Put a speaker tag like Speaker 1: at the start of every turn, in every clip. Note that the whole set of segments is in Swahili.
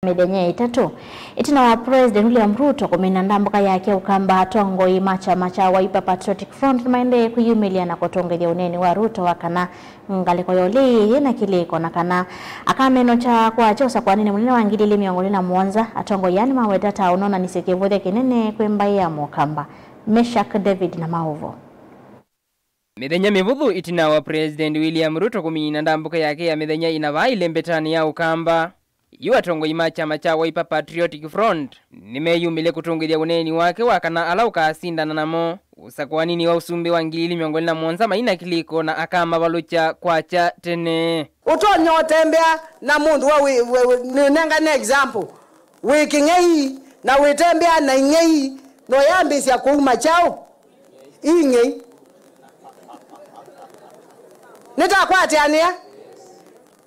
Speaker 1: Medenya itatu itina wa President William Ruto kuminanda mbuka yake ukamba tongo imacha macha Wiper Patriotic Front maende kuyumilia na kutongelia uneni wa Ruto wakana ngaliko yoli na kiliko na kana akameno cha kwa chosa kwa nini munene wangilili miongoni na Mwanza atongo yani mawedata unona nisekevode kinene kwemba ya mukamba Meshak David na Maovo.
Speaker 2: Medenya mivudhu itina wa President William Ruto kuminanda mbuka yake ya medenya inavai lembetani ya ukamba Yua tongo imacha macha Wiper Patriotic Front nimeyumile kutongelia uneni wake wakana alauka asinda na namo usakwanini wa usumbi wangilili miongoni na Mwanza maina kiliko na akama balucha kwacha tene
Speaker 3: utonyo tembea na mundu wa nenga ne example wiki ngei na wetembea na ngei no yambisi ya kuuma chao ingei nitakwati ania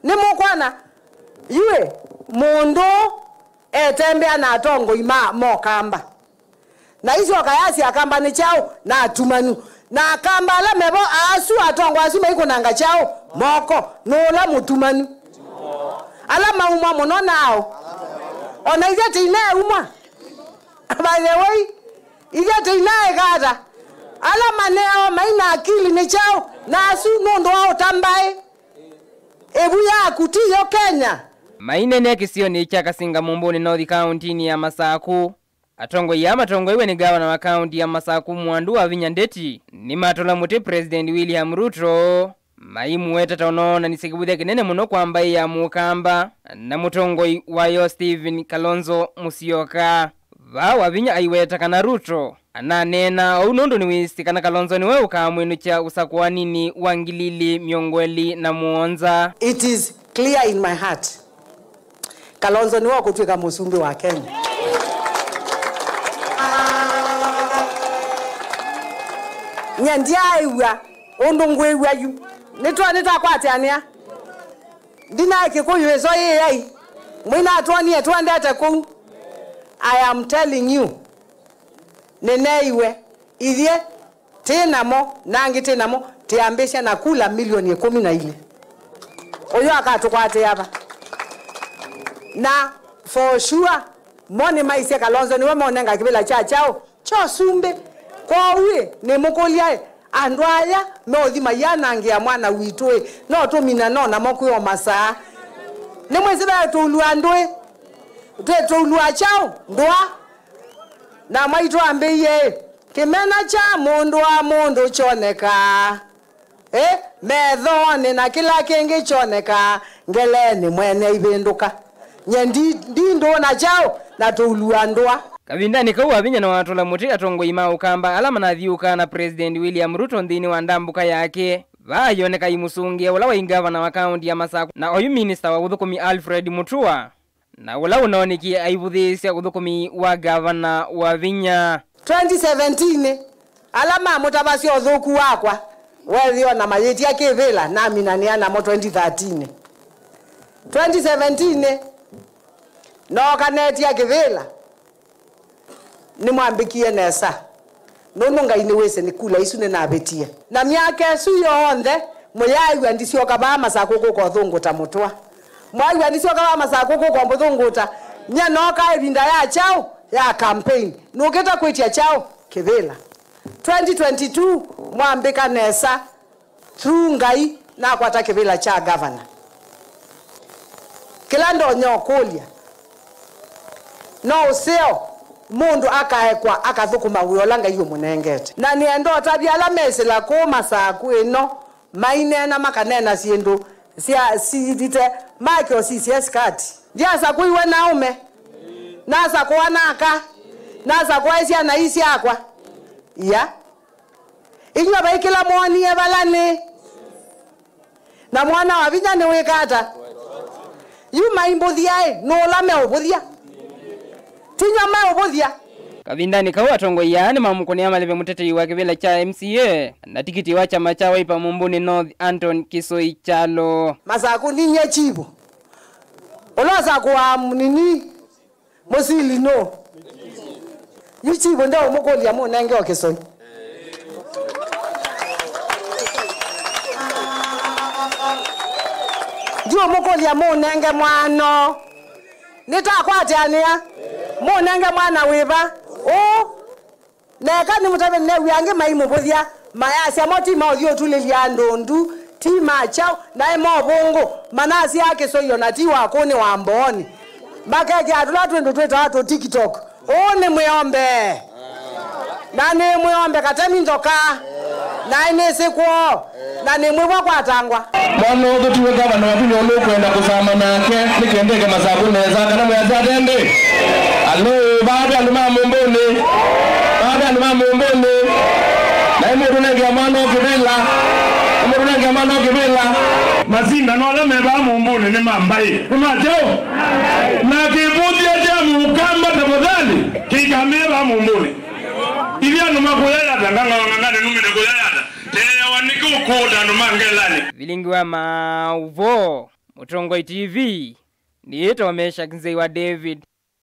Speaker 3: ni mukwana yue mundu etembea na tongo ima mokamba na hizo kayasi akamba ni chao na atumanu na akamba ala mebo asu atongo asu meiko nanga chao moko nola mutumanu ala mauma muno nao ona izeti ine uma by the way izeti ine gada ala maneo maina akili ni chao na asu nondo wao tambaye ebuya kutiyo Kenya
Speaker 2: maine ne kisio ni chaka singa mumbuni North County ni ya Masaku atongo ya matongo iwe ni gavana wa county ya Masaku Mwandu wa Vinyandeti ni matola muti President William Ruto maimu weta taonona nisikibudhe kinene muno kwa ambaye ya mukamba na mutongo wayo Stephen Kalonzo Musyoka wa vinya aiweta kana Ruto ananena unondo ni wisi kana Kalonzo ni wewe ukamwinu cha usakwanini wangilili miongweli na Mwanza.
Speaker 3: It is clear in my heart Kalonzo ni wako tuweka musumbi wa Kenya. Nyandia iwa, ondongwe iwa yu. Nita kwati ania. Dina kikuyu wezo yei. Mwina atuani atuande ataku. I am telling you. Nene iwe. Idhie. Tena mo. Nangi tena mo. Tiambesha na kula milioni 10 na ile. Oyo akatu kwati hapa. Na for sure mone maise Kalonzo ni wema onenga kibela chao cho sumbe kwa uwe ne mukolia andwaya no thima yanangia mwana witwe no to mina no na mokuyo masaa ne mwezi ba tulua ndwe tulua chao ndwa na maitwa ambeye kimena cha mundu choneka medhone na kila kenge choneka ngeleni mwene ibenduka nyendi ndo na chao na tulua ndwa
Speaker 2: Kavindani kawa vinya na watola muti atongo ima ukamba alama na dhiuka na President William Ruto ndini wa ndambuka yake vayoneka imusungia ula wa ingavana wa county ya Masaku na oyu minister wa udhukumi Alfred Mutua na ula unaoniki aivudhisya udhukumi wa gavana wa Vinya
Speaker 3: 2017 alama mutabasi odhuku wakwa wethio na mayeti yake vela nami naniana mo 2013 2017 no kaneti ya kivela ni mwambikie nesa nono ngaine wese ni kula isu na betia na myake su yonde moyayi andisio kaba Masako ko thunguta mutwa mwayi andisio kaba Masako ko mbudhunguta nya noka ibinda ya chao ya campaign noketa kwetia chao kivela 2022 mwambika nesa through ngai na kwata kivela cha governor kilando nyokolia no seo mundu akaekwa akathukuma uyolanga iyo munengete na niendo tabia la mese la ko Masaku eno maine na makanena siendo sia sidite make osisi skati ndiasa kuiwe naume nasa kwa naka nasa kwa isia na isi akwa ya inywa baikila mwani ebalane na mwana wa Vinya ni wekata yu maimbuthia no lame obuthia tinya ma obuthia
Speaker 2: Kavindani kawa tongo yani mamukoni amaleve mutete wa kivela cha MCA na tikiti wa chama cha Wiper mumbuni North Anton Kisoi Chalo
Speaker 3: Masaku ninye chibo oloza kwa nini mosili no yichibo ndio mukolia munenge wa Kisoi ndio mukolia munenge mwano nitakwatiania munenge mwana wiva neka ni mutabe ne wiange maimubuthia mayasi amoti maothio tulilia ndondu ti machao na emo bongo manasi yake soyo na ti wakone wa mboni makeke atula twendo tweta TikTok ni muyombe na ni muyombe katemi njoka na ni sikwo na ni mwiwa kwa tangwa
Speaker 4: mwana ugo tuwe gavana wabunyo kwenda kusama nake nikendeke masabu neza kana mwaza dende alo baada ya mama mbone na imurunenge amano kibela mazinda no le meba mumbune ni mambai umajo na kibudia jamu kamba tafadhali kikameba mumbune ivya no makoyala nganga ngane numene koyala te waniko koda no mangelani
Speaker 2: vilingi wa mauvo Mutongoi TV ni Meshack Nzeiwa David.